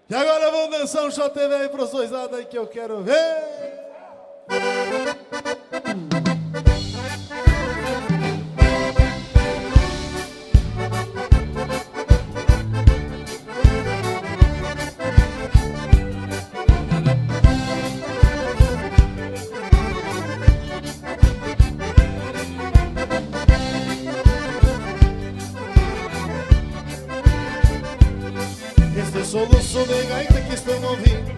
E agora vamos dançar um shot velho pros doisados aí que eu quero ver. Este soluço de gaita que estão ouvindo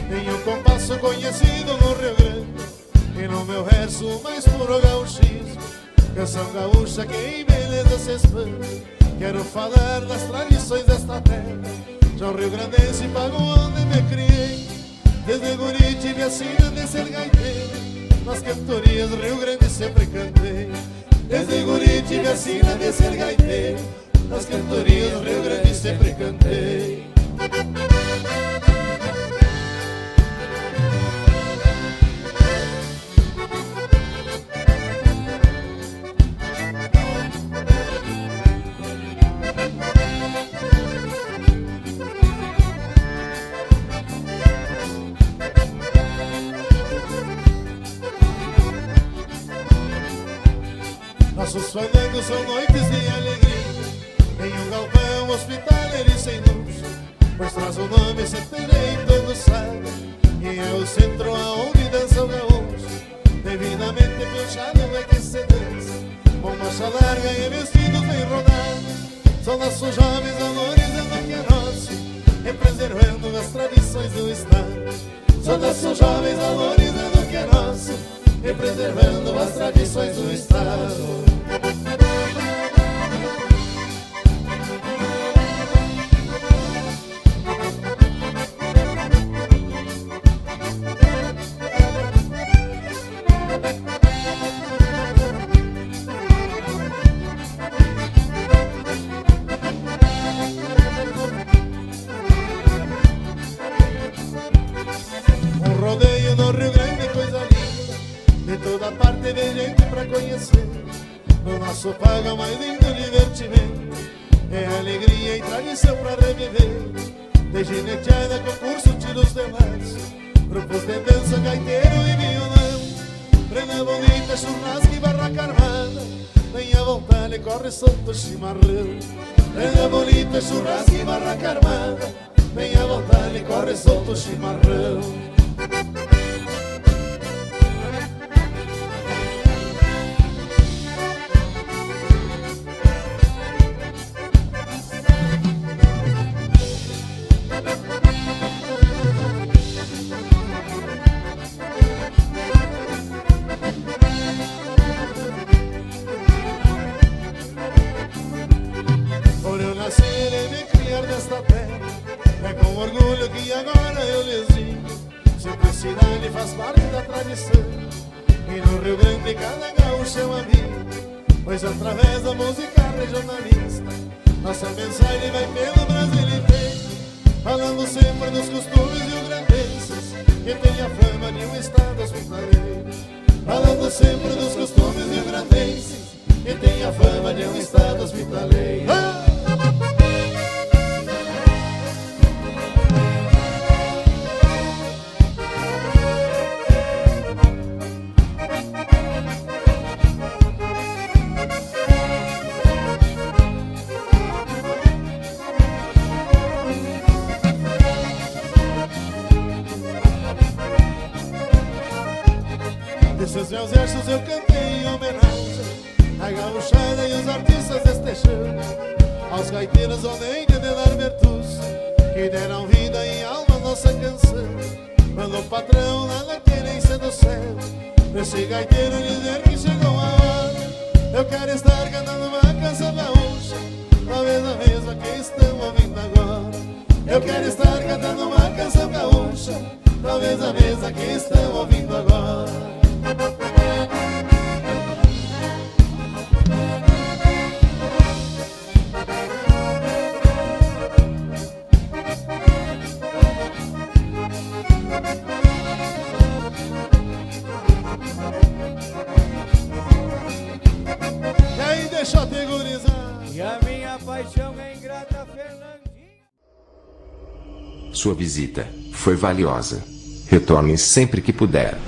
tem um compasso conhecido no Rio Grande. E no meu verso mais puro gauchismo, canção gaúcha que em beleza se espanta. Quero falar das tradições desta terra, João Rio Grandense pago onde me criei. Desde guri tive a sina de ser gaiteiro, nas cantorias do Rio Grande sempre cantei. Desde guri tive a sina de ser gaiteiro, nas cantorias do Rio Grande sempre cantei. Nossos fandangos são noites de alegria, em um galpão hospitaleiro e sem luxo, pois traz o nome Centenário e todo sabe, e é o centro aonde dança o gaúcho. Devidamente puxado é que se dança, com marcha larga e vestidos bem rodados. São nossos jovens valorizando o que é nosso, e preservando as tradições do estado. São nossos jovens valorizando o que é nosso, e preservando as tradições do estado. Um rodeio no Rio Grande, coisa linda, de toda parte vem gente pra conhecer. O nosso pago é o mais lindo divertimento, é alegria e tradição pra reviver. De gineteada, concurso, tiros de laço, grupos de dança, gaiteiro e violão. Prenda bonita, churrasco e barraca armada, vem à vontade, corre solto chimarrão. Prenda bonita, churrasco e barraca armada, vem à vontade, corre solto chimarrão. Por eu nascer e me criar nesta terra, é com orgulho que agora eu lhes digo: simplicidade faz parte da tradição, e no Rio Grande cada gaúcho é um amigo, pois através da música regionalista nossa mensagem vai pelo Brasil inteiro, falando sempre dos costumes rio-grandenses, que tem a fama de um estado hospitaleiro. Falando sempre dos costumes rio-grandenses, que tem a fama de um estado hospitaleiro. Desses meus versos eu cantei em homenagem à gauchada e os artistas deste chão, aos gaiteiros Onente de Larbertus, que deram vida e alma à nossa canção. Quando o patrão lá na querência do céu, esse gaiteiro dizer que chegou a hora, eu quero estar cantando uma canção gaúcha, talvez a mesma que estão ouvindo agora. Eu quero estar cantando uma canção gaúcha, talvez a mesma que estão ouvindo agora. E aí, deixa eu te gurizar. E a minha paixão é ingrata, Fernandinho. Sua visita foi valiosa. Retorne sempre que puder.